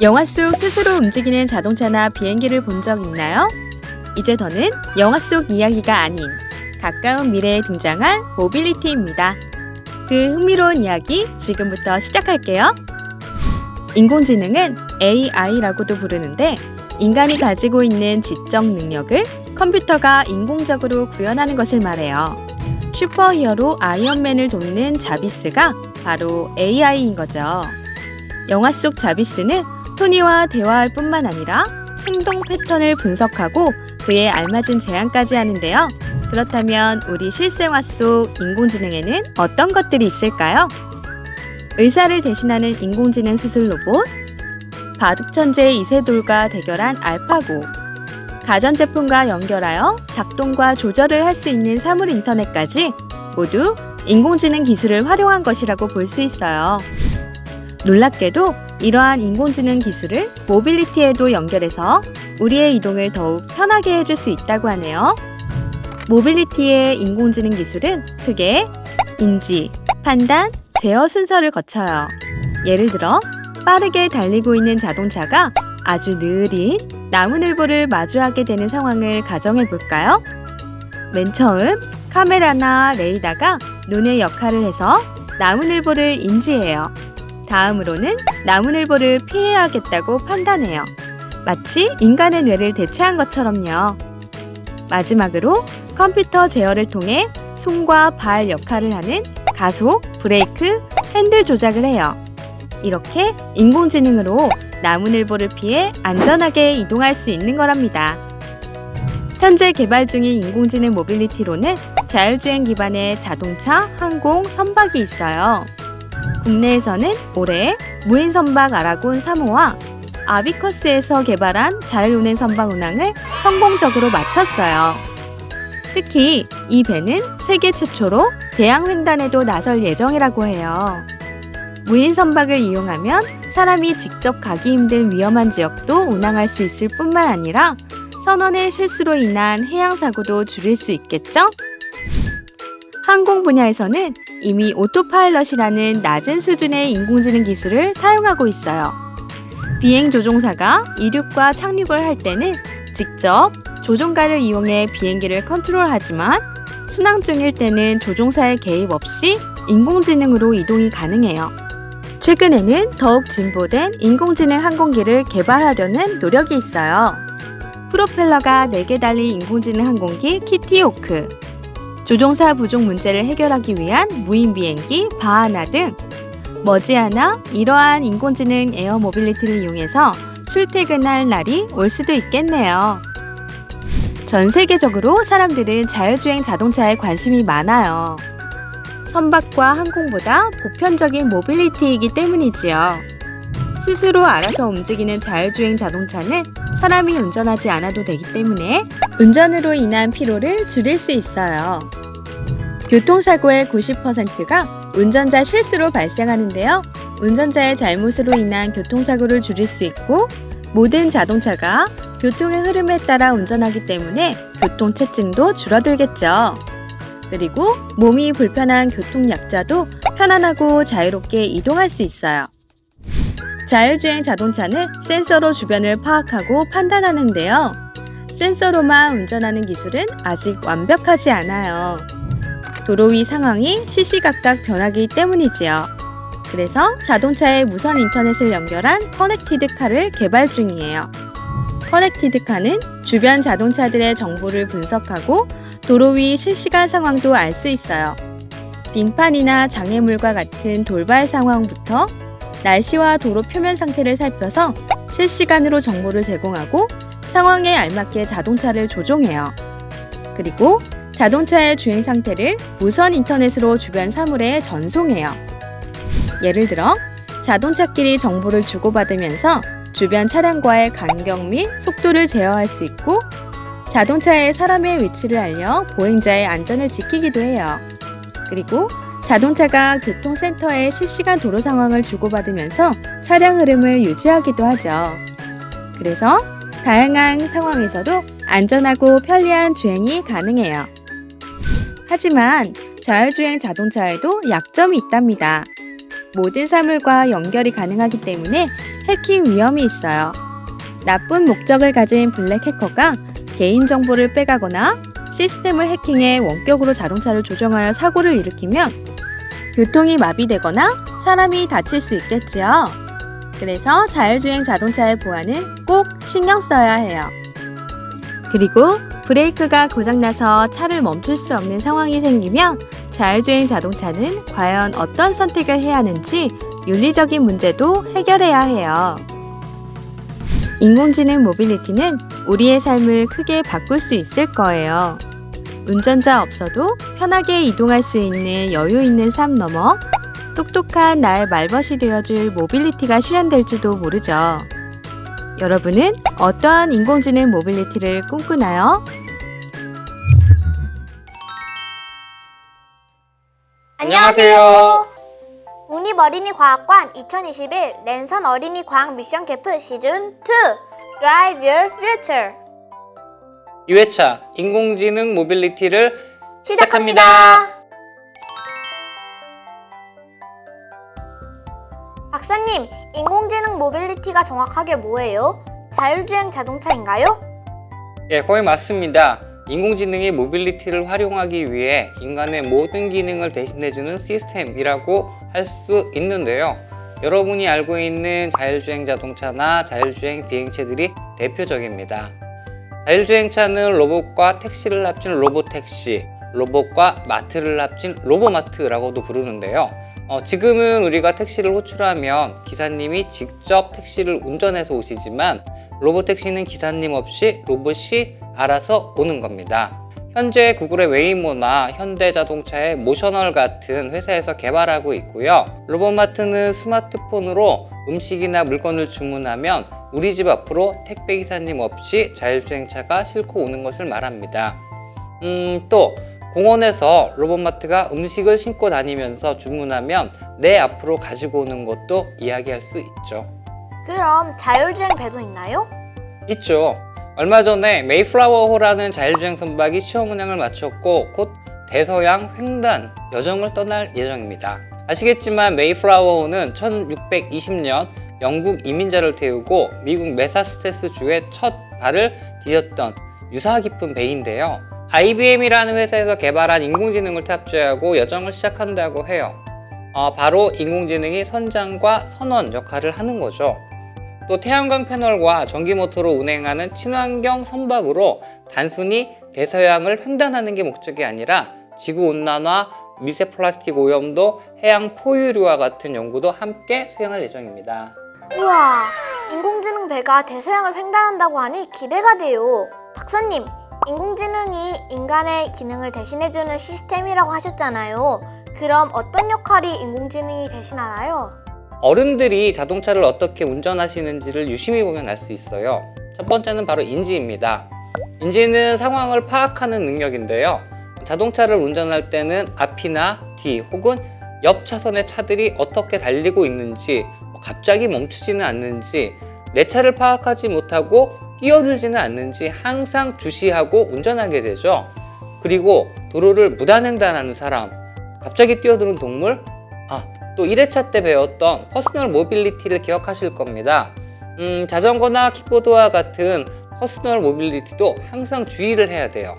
영화 속 스스로 움직이는 자동차나 비행기를 본 적 있나요? 이제 더는 영화 속 이야기가 아닌 가까운 미래에 등장할 모빌리티입니다. 그 흥미로운 이야기 지금부터 시작할게요. 인공지능은 AI라고도 부르는데 인간이 가지고 있는 지적 능력을 컴퓨터가 인공적으로 구현하는 것을 말해요. 슈퍼히어로 아이언맨을 돕는 자비스가 바로 AI인 거죠. 영화 속 자비스는 토니와 대화할 뿐만 아니라 행동 패턴을 분석하고 그에 알맞은 제안까지 하는데요. 그렇다면 우리 실생활 속 인공지능에는 어떤 것들이 있을까요? 의사를 대신하는 인공지능 수술 로봇, 바둑천재 이세돌과 대결한 알파고, 가전제품과 연결하여 작동과 조절을 할 수 있는 사물 인터넷까지 모두 인공지능 기술을 활용한 것이라고 볼 수 있어요. 놀랍게도 이러한 인공지능 기술을 모빌리티에도 연결해서 우리의 이동을 더욱 편하게 해줄 수 있다고 하네요. 모빌리티의 인공지능 기술은 크게 인지, 판단, 제어 순서를 거쳐요. 예를 들어 빠르게 달리고 있는 자동차가 아주 느린 나무늘보를 마주하게 되는 상황을 가정해 볼까요? 맨 처음 카메라나 레이더가 눈의 역할을 해서 나무늘보를 인지해요. 다음으로는 나무늘보를 피해야겠다고 판단해요. 마치 인간의 뇌를 대체한 것처럼요. 마지막으로 컴퓨터 제어를 통해 손과 발 역할을 하는 가속, 브레이크, 핸들 조작을 해요. 이렇게 인공지능으로 나무늘보를 피해 안전하게 이동할 수 있는 거랍니다. 현재 개발 중인 인공지능 모빌리티로는 자율주행 기반의 자동차, 항공, 선박이 있어요. 국내에서는 올해 무인선박 아라곤 3호와 아비커스에서 개발한 자율운행 선박 운항을 성공적으로 마쳤어요. 특히 이 배는 세계 최초로 대양횡단에도 나설 예정이라고 해요. 무인선박을 이용하면 사람이 직접 가기 힘든 위험한 지역도 운항할 수 있을 뿐만 아니라 선원의 실수로 인한 해양사고도 줄일 수 있겠죠? 항공 분야에서는 이미 오토파일럿이라는 낮은 수준의 인공지능 기술을 사용하고 있어요. 비행 조종사가 이륙과 착륙을 할 때는 직접 조종가를 이용해 비행기를 컨트롤하지만 순항 중일 때는 조종사의 개입 없이 인공지능으로 이동이 가능해요. 최근에는 더욱 진보된 인공지능 항공기를 개발하려는 노력이 있어요. 프로펠러가 4개 달린 인공지능 항공기 키티호크, 조종사 부족 문제를 해결하기 위한 무인 비행기 바하나 등 머지않아 이러한 인공지능 에어 모빌리티를 이용해서 출퇴근할 날이 올 수도 있겠네요. 전 세계적으로 사람들은 자율주행 자동차에 관심이 많아요. 선박과 항공보다 보편적인 모빌리티이기 때문이지요. 스스로 알아서 움직이는 자율주행 자동차는 사람이 운전하지 않아도 되기 때문에 운전으로 인한 피로를 줄일 수 있어요. 교통사고의 90%가 운전자 실수로 발생하는데요. 운전자의 잘못으로 인한 교통사고를 줄일 수 있고 모든 자동차가 교통의 흐름에 따라 운전하기 때문에 교통체증도 줄어들겠죠. 그리고 몸이 불편한 교통약자도 편안하고 자유롭게 이동할 수 있어요. 자율주행 자동차는 센서로 주변을 파악하고 판단하는데요. 센서로만 운전하는 기술은 아직 완벽하지 않아요. 도로 위 상황이 시시각각 변하기 때문이지요. 그래서 자동차에 무선 인터넷을 연결한 커넥티드 카를 개발 중이에요. 커넥티드 카는 주변 자동차들의 정보를 분석하고 도로 위 실시간 상황도 알 수 있어요. 빙판이나 장애물과 같은 돌발 상황부터 날씨와 도로 표면 상태를 살펴서 실시간으로 정보를 제공하고 상황에 알맞게 자동차를 조종해요. 그리고 자동차의 주행 상태를 무선 인터넷으로 주변 사물에 전송해요. 예를 들어 자동차끼리 정보를 주고받으면서 주변 차량과의 간격 및 속도를 제어할 수 있고 자동차에 사람의 위치를 알려 보행자의 안전을 지키기도 해요. 그리고 자동차가 교통센터의 실시간 도로 상황을 주고받으면서 차량 흐름을 유지하기도 하죠. 그래서 다양한 상황에서도 안전하고 편리한 주행이 가능해요. 하지만 자율주행 자동차에도 약점이 있답니다. 모든 사물과 연결이 가능하기 때문에 해킹 위험이 있어요. 나쁜 목적을 가진 블랙 해커가 개인정보를 빼가거나 시스템을 해킹해 원격으로 자동차를 조정하여 사고를 일으키면 교통이 마비되거나 사람이 다칠 수 있겠지요. 그래서 자율주행 자동차의 보안은 꼭 신경 써야 해요. 그리고 브레이크가 고장나서 차를 멈출 수 없는 상황이 생기면 자율주행 자동차는 과연 어떤 선택을 해야 하는지 윤리적인 문제도 해결해야 해요. 인공지능 모빌리티는 우리의 삶을 크게 바꿀 수 있을 거예요. 운전자 없어도 편하게 이동할 수 있는 여유 있는 삶 너머 똑똑한 나의 말벗이 되어줄 모빌리티가 실현될지도 모르죠. 여러분은 어떠한 인공지능 모빌리티를 꿈꾸나요? 안녕하세요. 국립 어린이 과학관 2021 랜선 어린이 과학 미션 캠프 시즌 2 Drive Your Future 2회차 인공지능 모빌리티를 시작합니다. 박사님, 인공지능 모빌리티가 정확하게 뭐예요? 자율주행 자동차인가요? 예, 거의 맞습니다. 인공지능이 모빌리티를 활용하기 위해 인간의 모든 기능을 대신해주는 시스템이라고 할 수 있는데요. 여러분이 알고 있는 자율주행 자동차나 자율주행 비행체들이 대표적입니다. 자율주행차는 로봇과 택시를 합친 로보택시, 로봇과 마트를 합친 로보마트라고도 부르는데요. 지금은 우리가 택시를 호출하면 기사님이 직접 택시를 운전해서 오시지만 로보택시는 기사님 없이 로봇이 알아서 오는 겁니다. 현재 구글의 웨이모나 현대자동차의 모셔널 같은 회사에서 개발하고 있고요. 로보마트는 스마트폰으로 음식이나 물건을 주문하면 우리 집 앞으로 택배기사님 없이 자율주행차가 싣고 오는 것을 말합니다. 또 공원에서 로봇마트가 음식을 싣고 다니면서 주문하면 내 앞으로 가지고 오는 것도 이야기할 수 있죠. 그럼 자율주행 배도 있나요? 있죠. 얼마 전에 메이플라워호라는 자율주행 선박이 시험 운항을 마쳤고 곧 대서양 횡단 여정을 떠날 예정입니다. 아시겠지만 메이플라워호는 1620년 영국 이민자를 태우고 미국 매사추세츠 주에 첫 발을 디뎠던 유사 깊은 배인데요. IBM이라는 회사에서 개발한 인공지능을 탑재하고 여정을 시작한다고 해요. 바로 인공지능이 선장과 선원 역할을 하는 거죠. 또 태양광 패널과 전기 모터로 운행하는 친환경 선박으로 단순히 대서양을 횡단하는 게 목적이 아니라 지구온난화, 미세 플라스틱 오염도, 해양 포유류와 같은 연구도 함께 수행할 예정입니다. 우와, 인공지능 배가 대서양을 횡단한다고 하니 기대가 돼요. 박사님, 인공지능이 인간의 기능을 대신해주는 시스템이라고 하셨잖아요. 그럼 어떤 역할이 인공지능이 대신하나요? 어른들이 자동차를 어떻게 운전하시는지를 유심히 보면 알 수 있어요. 첫 번째는 바로 인지입니다. 인지는 상황을 파악하는 능력인데요. 자동차를 운전할 때는 앞이나 뒤 혹은 옆 차선의 차들이 어떻게 달리고 있는지, 갑자기 멈추지는 않는지, 내 차를 파악하지 못하고 끼어들지는 않는지 항상 주시하고 운전하게 되죠. 그리고 도로를 무단횡단하는 사람, 갑자기 뛰어드는 동물, 또 1회차 때 배웠던 퍼스널 모빌리티를 기억하실 겁니다. 자전거나 킥보드와 같은 퍼스널 모빌리티도 항상 주의를 해야 돼요.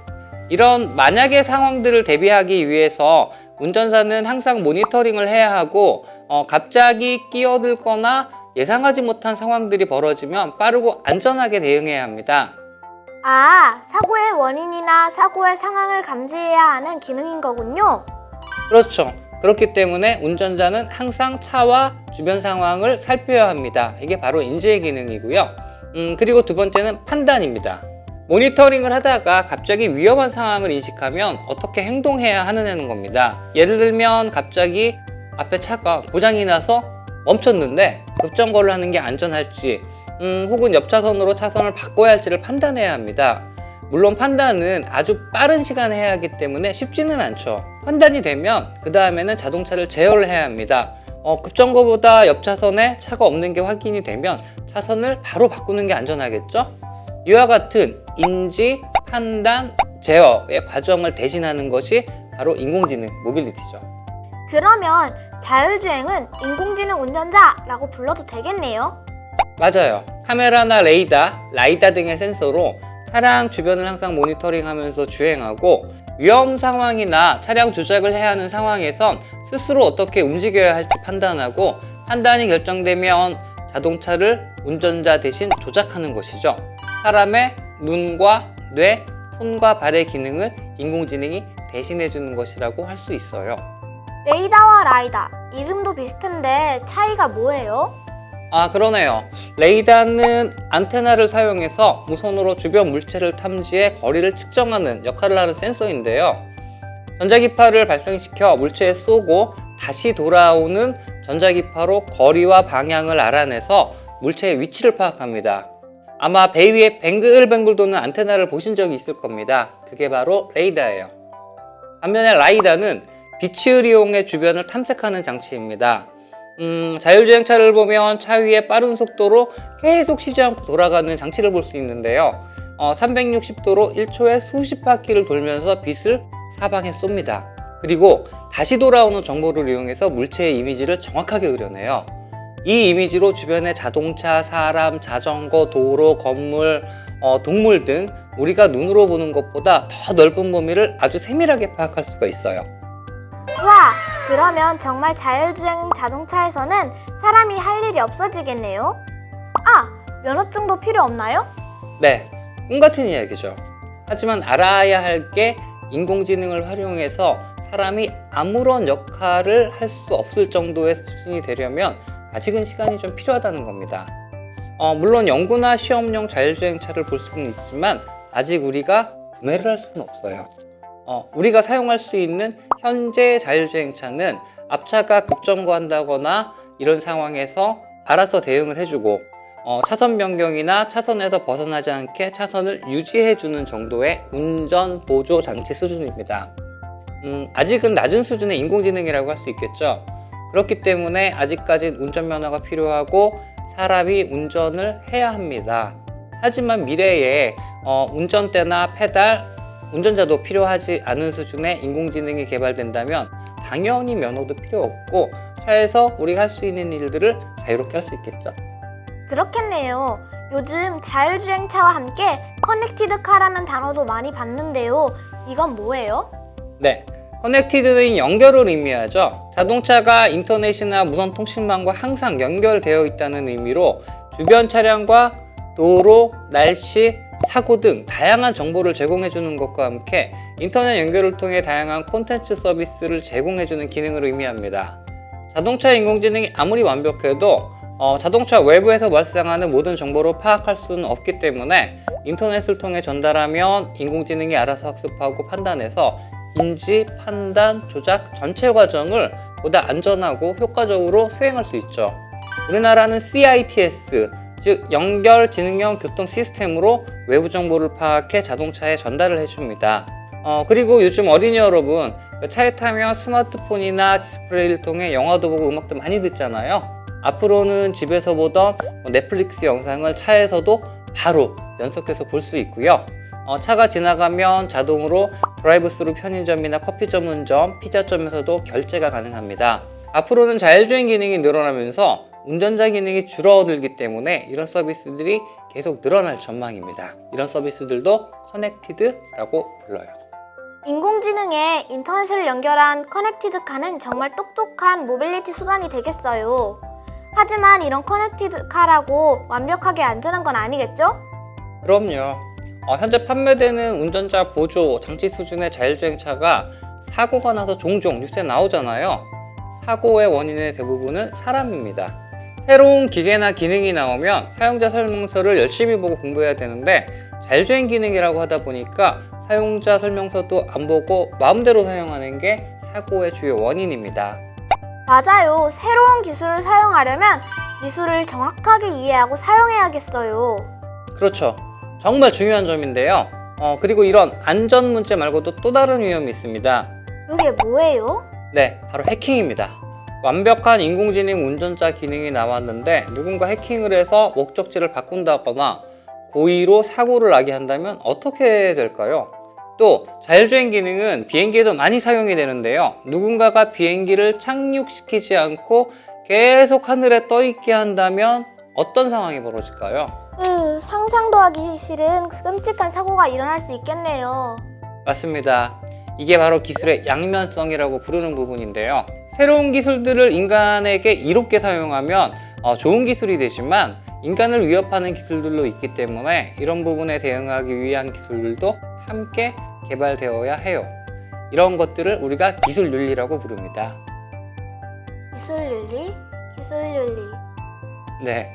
이런 만약의 상황들을 대비하기 위해서 운전사는 항상 모니터링을 해야 하고 갑자기 끼어들거나 예상하지 못한 상황들이 벌어지면 빠르고 안전하게 대응해야 합니다. 사고의 원인이나 사고의 상황을 감지해야 하는 기능인 거군요. 그렇죠. 그렇기 때문에 운전자는 항상 차와 주변 상황을 살펴야 합니다. 이게 바로 인지의 기능이고요. 그리고 두 번째는 판단입니다. 모니터링을 하다가 갑자기 위험한 상황을 인식하면 어떻게 행동해야 하느냐는 겁니다. 예를 들면 갑자기 앞에 차가 고장이 나서 멈췄는데 급정거를 하는 게 안전할지 혹은 옆 차선으로 차선을 바꿔야 할지를 판단해야 합니다. 물론 판단은 아주 빠른 시간에 해야 하기 때문에 쉽지는 않죠. 판단이 되면 그 다음에는 자동차를 제어를 해야 합니다. 급정거보다 옆 차선에 차가 없는 게 확인이 되면 차선을 바로 바꾸는 게 안전하겠죠? 이와 같은 인지, 판단, 제어의 과정을 대신하는 것이 바로 인공지능 모빌리티죠. 그러면 자율주행은 인공지능 운전자라고 불러도 되겠네요. 맞아요. 카메라나 레이더, 라이다 등의 센서로 차량 주변을 항상 모니터링하면서 주행하고 위험 상황이나 차량 조작을 해야 하는 상황에선 스스로 어떻게 움직여야 할지 판단하고 판단이 결정되면 자동차를 운전자 대신 조작하는 것이죠. 사람의 눈과 뇌, 손과 발의 기능을 인공지능이 대신해 주는 것이라고 할 수 있어요. 레이더와 라이다, 이름도 비슷한데 차이가 뭐예요? 아, 그러네요. 레이더는 안테나를 사용해서 무선으로 주변 물체를 탐지해 거리를 측정하는 역할을 하는 센서인데요. 전자기파를 발생시켜 물체에 쏘고 다시 돌아오는 전자기파로 거리와 방향을 알아내서 물체의 위치를 파악합니다. 아마 배 위에 뱅글뱅글 도는 안테나를 보신 적이 있을 겁니다. 그게 바로 레이더예요. 반면에 라이다는 빛을 이용해 주변을 탐색하는 장치입니다. 자율주행차를 보면 차 위에 빠른 속도로 계속 쉬지 않고 돌아가는 장치를 볼 수 있는데요. 360도로 1초에 수십 바퀴를 돌면서 빛을 사방에 쏩니다. 그리고 다시 돌아오는 정보를 이용해서 물체의 이미지를 정확하게 그려내요. 이 이미지로 주변의 자동차, 사람, 자전거, 도로, 건물, 동물 등 우리가 눈으로 보는 것보다 더 넓은 범위를 아주 세밀하게 파악할 수가 있어요. 우와! 그러면 정말 자율주행 자동차에서는 사람이 할 일이 없어지겠네요? 아! 면허증도 필요 없나요? 네, 꿈 같은 이야기죠. 하지만 알아야 할 게 인공지능을 활용해서 사람이 아무런 역할을 할 수 없을 정도의 수준이 되려면 아직은 시간이 좀 필요하다는 겁니다. 물론 연구나 시험용 자율주행차를 볼 수는 있지만 아직 우리가 구매를 할 수는 없어요. 우리가 사용할 수 있는 현재 자율주행차는 앞차가 급정거한다거나 이런 상황에서 알아서 대응을 해주고 차선 변경이나 차선에서 벗어나지 않게 차선을 유지해주는 정도의 운전 보조 장치 수준입니다. 아직은 낮은 수준의 인공지능이라고 할 수 있겠죠. 그렇기 때문에 아직까지 운전면허가 필요하고 사람이 운전을 해야 합니다. 하지만 미래에 운전대나 페달, 운전자도 필요하지 않은 수준의 인공지능이 개발된다면 당연히 면허도 필요 없고 차에서 우리가 할 수 있는 일들을 자유롭게 할 수 있겠죠. 그렇겠네요. 요즘 자율주행차와 함께 커넥티드 카라는 단어도 많이 봤는데요. 이건 뭐예요? 네, 커넥티드는 연결을 의미하죠. 자동차가 인터넷이나 무선 통신망과 항상 연결되어 있다는 의미로 주변 차량과 도로, 날씨, 사고 등 다양한 정보를 제공해주는 것과 함께 인터넷 연결을 통해 다양한 콘텐츠 서비스를 제공해주는 기능을 의미합니다. 자동차 인공지능이 아무리 완벽해도 자동차 외부에서 발생하는 모든 정보를 파악할 수는 없기 때문에 인터넷을 통해 전달하면 인공지능이 알아서 학습하고 판단해서 인지, 판단, 조작 전체 과정을 보다 안전하고 효과적으로 수행할 수 있죠. 우리나라는 CITS, 즉 연결 지능형 교통 시스템으로 외부 정보를 파악해 자동차에 전달을 해줍니다. 그리고 요즘 어린이 여러분 차에 타면 스마트폰이나 디스플레이를 통해 영화도 보고 음악도 많이 듣잖아요. 앞으로는 집에서 보던 넷플릭스 영상을 차에서도 바로 연속해서 볼 수 있고요. 차가 지나가면 자동으로 드라이브스루 편의점이나 커피 전문점, 피자점에서도 결제가 가능합니다. 앞으로는 자율주행 기능이 늘어나면서 운전자 기능이 줄어들기 때문에 이런 서비스들이 계속 늘어날 전망입니다. 이런 서비스들도 커넥티드라고 불러요. 인공지능에 인터넷을 연결한 커넥티드 카는 정말 똑똑한 모빌리티 수단이 되겠어요. 하지만 이런 커넥티드 카라고 완벽하게 안전한 건 아니겠죠? 그럼요. 현재 판매되는 운전자 보조 장치 수준의 자율주행차가 사고가 나서 종종 뉴스에 나오잖아요. 사고의 원인의 대부분은 사람입니다. 새로운 기계나 기능이 나오면 사용자 설명서를 열심히 보고 공부해야 되는데 자율주행 기능이라고 하다 보니까 사용자 설명서도 안 보고 마음대로 사용하는 게 사고의 주요 원인입니다. 맞아요. 새로운 기술을 사용하려면 기술을 정확하게 이해하고 사용해야겠어요. 그렇죠. 정말 중요한 점인데요. 그리고 이런 안전 문제 말고도 또 다른 위험이 있습니다. 이게 뭐예요? 네, 바로 해킹입니다. 완벽한 인공지능 운전자 기능이 나왔는데 누군가 해킹을 해서 목적지를 바꾼다거나 고의로 사고를 나게 한다면 어떻게 될까요? 또 자율주행 기능은 비행기에도 많이 사용이 되는데요. 누군가가 비행기를 착륙시키지 않고 계속 하늘에 떠 있게 한다면 어떤 상황이 벌어질까요? 상상도 하기 싫은 끔찍한 사고가 일어날 수 있겠네요. 맞습니다. 이게 바로 기술의 양면성이라고 부르는 부분인데요. 새로운 기술들을 인간에게 이롭게 사용하면 좋은 기술이 되지만 인간을 위협하는 기술들도 있기 때문에 이런 부분에 대응하기 위한 기술들도 함께 개발되어야 해요. 이런 것들을 우리가 기술윤리라고 부릅니다. 기술윤리? 기술윤리. 네,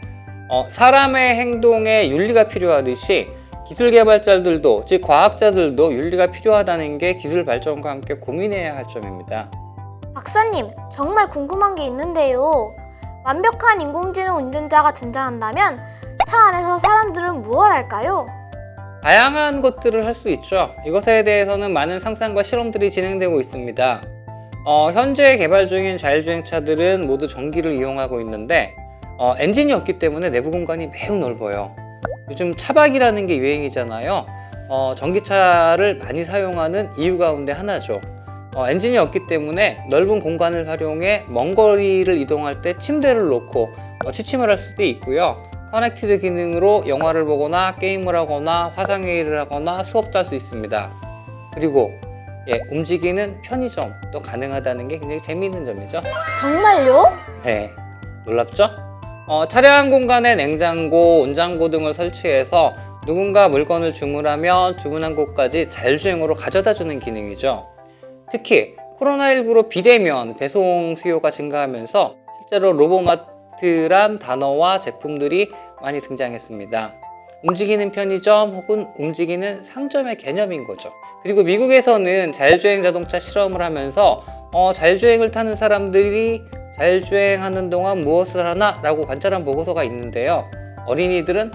사람의 행동에 윤리가 필요하듯이 기술 개발자들도, 즉 과학자들도 윤리가 필요하다는 게 기술 발전과 함께 고민해야 할 점입니다. 박사님, 정말 궁금한 게 있는데요. 완벽한 인공지능 운전자가 등장한다면 차 안에서 사람들은 무엇을 할까요? 다양한 것들을 할 수 있죠. 이것에 대해서는 많은 상상과 실험들이 진행되고 있습니다. 현재 개발 중인 자율주행차들은 모두 전기를 이용하고 있는데 엔진이 없기 때문에 내부 공간이 매우 넓어요. 요즘 차박이라는 게 유행이잖아요. 전기차를 많이 사용하는 이유 가운데 하나죠. 엔진이 없기 때문에 넓은 공간을 활용해 먼 거리를 이동할 때 침대를 놓고 취침을 할 수도 있고요. 커넥티드 기능으로 영화를 보거나 게임을 하거나 화상회의를 하거나 수업도 할 수 있습니다. 그리고 움직이는 편의점도 가능하다는 게 굉장히 재미있는 점이죠. 정말요? 네, 놀랍죠? 차량 공간에 냉장고, 온장고 등을 설치해서 누군가 물건을 주문하면 주문한 곳까지 자율주행으로 가져다주는 기능이죠. 특히 코로나19로 비대면 배송 수요가 증가하면서 실제로 로보마트란 단어와 제품들이 많이 등장했습니다. 움직이는 편의점 혹은 움직이는 상점의 개념인 거죠. 그리고 미국에서는 자율주행 자동차 실험을 하면서 자율주행을 타는 사람들이 자율주행하는 동안 무엇을 하나? 라고 관찰한 보고서가 있는데요. 어린이들은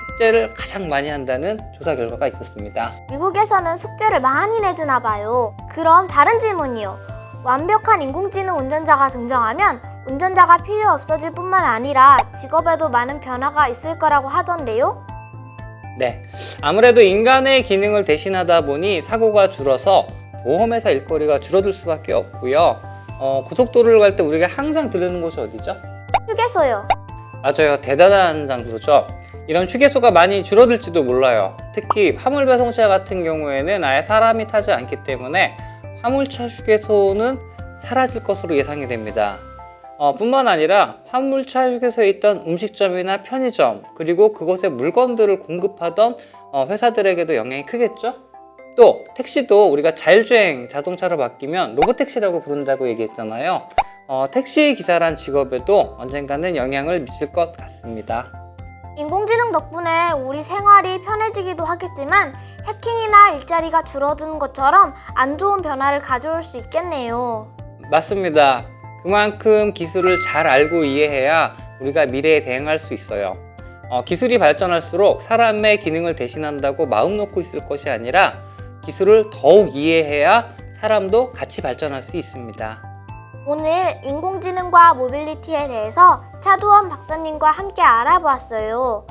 숙제를 가장 많이 한다는 조사 결과가 있었습니다. 미국에서는 숙제를 많이 내주나 봐요. 그럼 다른 질문이요. 완벽한 인공지능 운전자가 등장하면 운전자가 필요 없어질 뿐만 아니라 직업에도 많은 변화가 있을 거라고 하던데요? 네, 아무래도 인간의 기능을 대신하다 보니 사고가 줄어서 보험회사 일거리가 줄어들 수밖에 없고요. 고속도로를 갈 때 우리가 항상 들르는 곳이 어디죠? 휴게소요. 맞아요. 대단한 장소죠. 이런 휴게소가 많이 줄어들지도 몰라요. 특히 화물 배송차 같은 경우에는 아예 사람이 타지 않기 때문에 화물차 휴게소는 사라질 것으로 예상이 됩니다. 뿐만 아니라 화물차 휴게소에 있던 음식점이나 편의점, 그리고 그곳에 물건들을 공급하던 회사들에게도 영향이 크겠죠? 또 택시도 우리가 자율주행 자동차로 바뀌면 로보택시라고 부른다고 얘기했잖아요. 택시 기사란 직업에도 언젠가는 영향을 미칠 것 같습니다. 인공지능 덕분에 우리 생활이 편해지기도 하겠지만 해킹이나 일자리가 줄어드는 것처럼 안 좋은 변화를 가져올 수 있겠네요. 맞습니다. 그만큼 기술을 잘 알고 이해해야 우리가 미래에 대응할 수 있어요. 기술이 발전할수록 사람의 기능을 대신한다고 마음 놓고 있을 것이 아니라 기술을 더욱 이해해야 사람도 같이 발전할 수 있습니다. 오늘 인공지능과 모빌리티에 대해서 차두원 박사님과 함께 알아보았어요.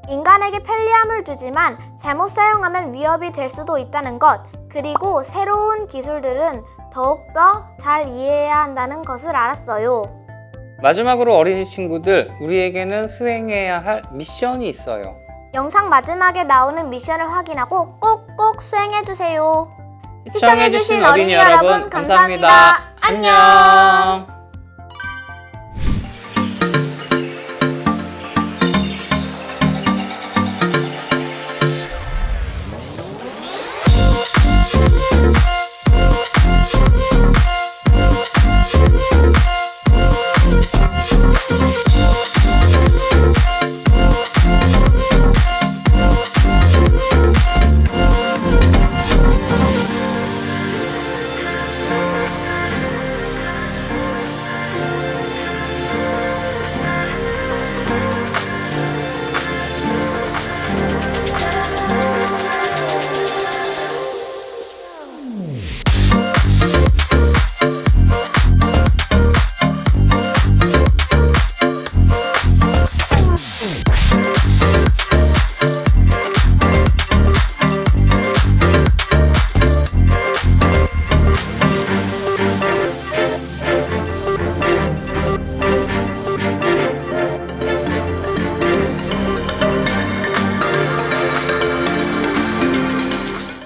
인간에게 편리함을 주지만 잘못 사용하면 위협이 될 수도 있다는 것, 그리고 새로운 기술들은 더욱더 잘 이해해야 한다는 것을 알았어요. 마지막으로 어린이 친구들, 우리에게는 수행해야 할 미션이 있어요. 영상 마지막에 나오는 미션을 확인하고 꼭꼭 수행해주세요. 시청해주신 어린이 여러분 감사합니다. 안녕.